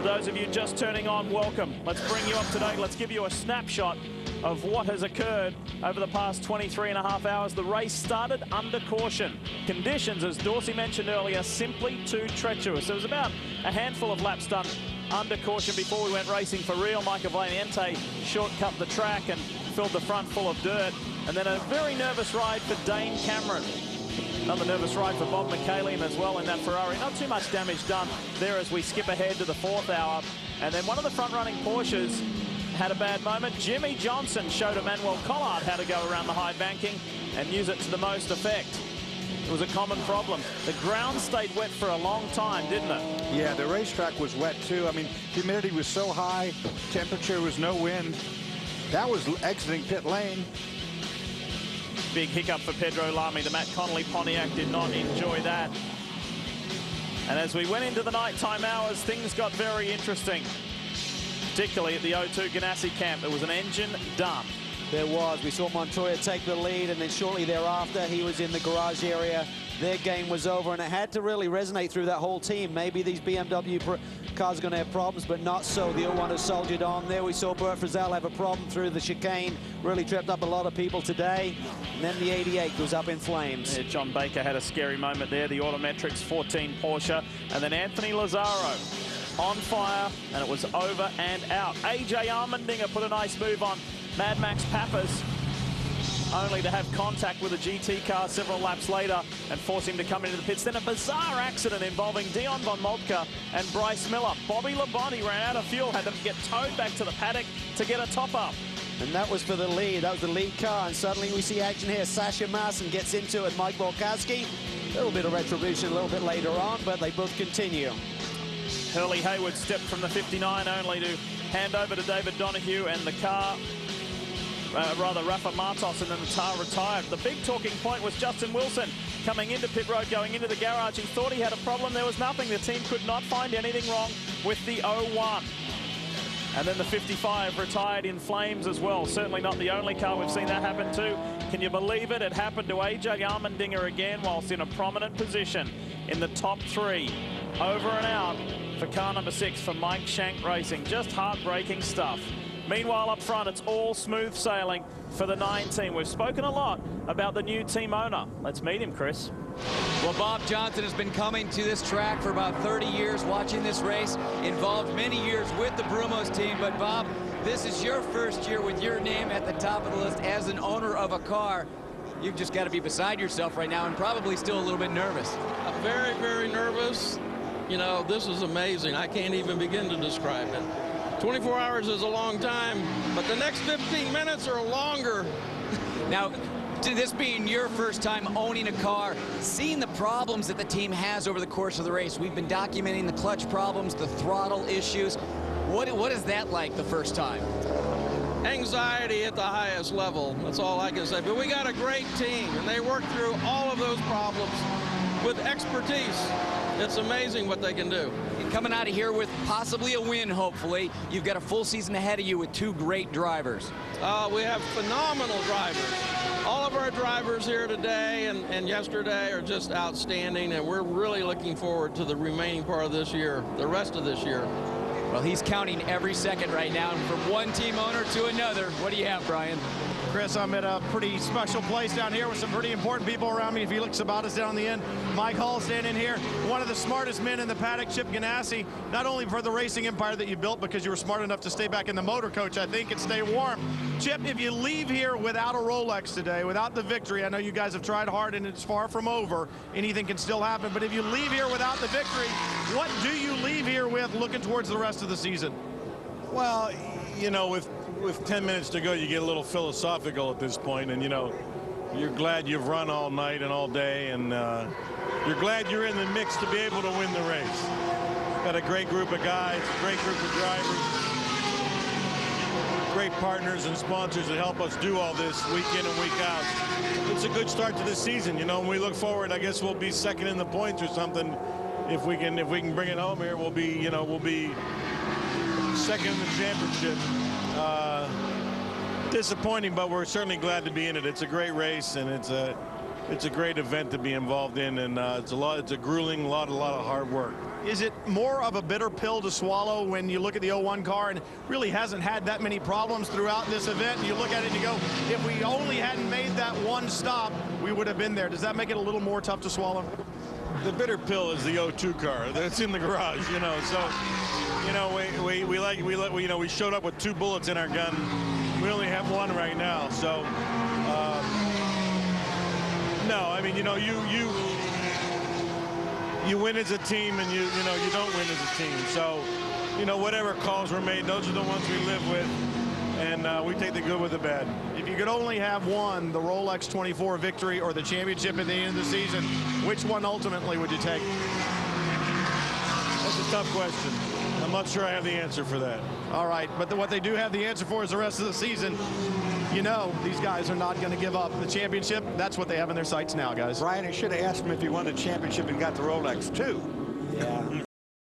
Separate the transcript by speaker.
Speaker 1: those of you just turning on, welcome. Let's bring you up to date. Let's give you a snapshot of what has occurred over the past 23.5 hours. The race started under caution. Conditions, as Dorsey mentioned earlier, simply too treacherous. There was about a handful of laps done under caution before we went racing for real. Michael Valiente shortcut the track and filled the front full of dirt. And then a very nervous ride for Dane Cameron. Another nervous ride for Bob McCallion as well in that Ferrari. Not too much damage done there as we skip ahead to the 4th hour. And then one of the front-running Porsches had a bad moment. Jimmy Johnson showed Emmanuel Collard how to go around the high banking and use it to the most effect. It was a common problem. The ground stayed wet for a long time, didn't it?
Speaker 2: Yeah, the racetrack was wet too. I mean, humidity was so high, temperature was no wind. That was exiting pit lane.
Speaker 1: Big hiccup for Pedro Lamy. The Matt Connolly Pontiac did not enjoy that. And as we went into the nighttime hours, things got very interesting. Particularly at the O2 Ganassi camp, there was an engine done.
Speaker 3: There was. We saw Montoya take the lead, and then shortly thereafter, he was in the garage area. Their game was over, and it had to really resonate through that whole team. Maybe these BMW cars are going to have problems, but not so. The 01 has soldiered on. There we saw Burt Frizzell have a problem through the chicane. Really tripped up a lot of people today. And then the 88 goes up in flames.
Speaker 1: Yeah, John Baker had a scary moment there. The Autometrics 14 Porsche. And then Anthony Lazzaro on fire, and it was over and out. AJ Allmendinger put a nice move on Mad Max Pappas, only to have contact with a GT car several laps later and force him to come into the pits. Then a bizarre accident involving Dion von Moltke and Bryce Miller. Bobby Labonte ran out of fuel, had to get towed back to the paddock to get a top-up.
Speaker 3: And that was for the lead. That was the lead car, and suddenly we see action here. Sasha Maassen gets into it. Mike Volkowski, a little bit of retribution a little bit later on, but they both continue.
Speaker 1: Hurley Haywood stepped from the 59 only to hand over to David Donahue, and the car, Rafa Martos, and then the car retired. The big talking point was Justin Wilson coming into pit road, going into the garage. He thought he had a problem. There was nothing. The team could not find anything wrong with the 01. And then the 55 retired in flames as well. Certainly not the only car we've seen that happen to. Can you believe it? It happened to AJ Allmendinger again whilst in a prominent position in the top 3. Over and out for car number 6 for Mike Shank Racing. Just heartbreaking stuff. Meanwhile, up front, it's all smooth sailing for the 9 team. We've spoken a lot about the new team owner. Let's meet him, Chris.
Speaker 4: Well, Bob Johnson has been coming to this track for about 30 years, watching this race, involved many years with the Brumos team. But, Bob, this is your first year with your name at the top of the list as an owner of a car. You've just got to be beside yourself right now and probably still a little bit nervous.
Speaker 5: I'm very, very nervous. You know, this is amazing. I can't even begin to describe it. 24 hours is a long time, but the next 15 minutes are longer.
Speaker 4: Now, this being your first time owning a car, seeing the problems that the team has over the course of the race, we've been documenting the clutch problems, the throttle issues. What is that like the first time?
Speaker 5: Anxiety at the highest level. That's all I can say. But we got a great team, and they work through all of those problems with expertise. It's amazing what they can do.
Speaker 4: And coming out of here with possibly a win, hopefully, you've got a full season ahead of you with 2 great drivers.
Speaker 5: We have phenomenal drivers. All of our drivers here today and yesterday are just outstanding, and we're really looking forward to the remaining part of this year, the rest of this year.
Speaker 4: Well, he's counting every second right now, and from one team owner to another. What do you have, Brian?
Speaker 6: Chris, I'm at a pretty special place down here with some pretty important people around me. Felix Sabatas down the end, Mike Hull standing here, one of the smartest men in the paddock, Chip Ganassi, not only for the racing empire that you built because you were smart enough to stay back in the motor coach, I think, and stay warm. Chip, if you leave here without a Rolex today, without the victory, I know you guys have tried hard and it's far from over, anything can still happen, but if you leave here without the victory, what do you leave here with looking towards the rest of the season?
Speaker 7: Well, you know, with 10 minutes to go, you get a little philosophical at this point, and you know, you're glad you've run all night and all day, and you're glad you're in the mix to be able to win the race. Got a great group of guys, a great group of drivers, great partners and sponsors that help us do all this week in and week out. It's a good start to the season, you know. When we look forward, I guess we'll be second in the points or something. If we can bring it home here, we'll be second in the championship. Disappointing, but we're certainly glad to be in it. It's a great race, and it's a great event to be involved in, and it's a grueling lot of hard work.
Speaker 6: Is it more of a bitter pill to swallow when you look at the 01 car and really hasn't had that many problems throughout this event? And you look at it and you go, if we only hadn't made that one stop, we would have been there. Does that make it a little more tough to swallow?
Speaker 7: The bitter pill is the 02 car that's in the garage, you know. So, you know, we showed up with 2 bullets in our gun. We only have 1 right now. So, no, I mean, you know, you win as a team, and you don't win as a team. So, you know, whatever calls were made, those are the ones we live with, and we take the good with the bad.
Speaker 6: If you could only have one, the Rolex 24 victory or the championship at the end of the season, which one ultimately would you take?
Speaker 7: That's a tough question. I'm not sure I have the answer for that.
Speaker 6: All right, but what they do have the answer for is the rest of the season. You know, these guys are not going to give up. The championship, that's what they have in their sights now, guys.
Speaker 2: Brian, he should have asked him if he won the championship and got the Rolex, too.
Speaker 3: Yeah.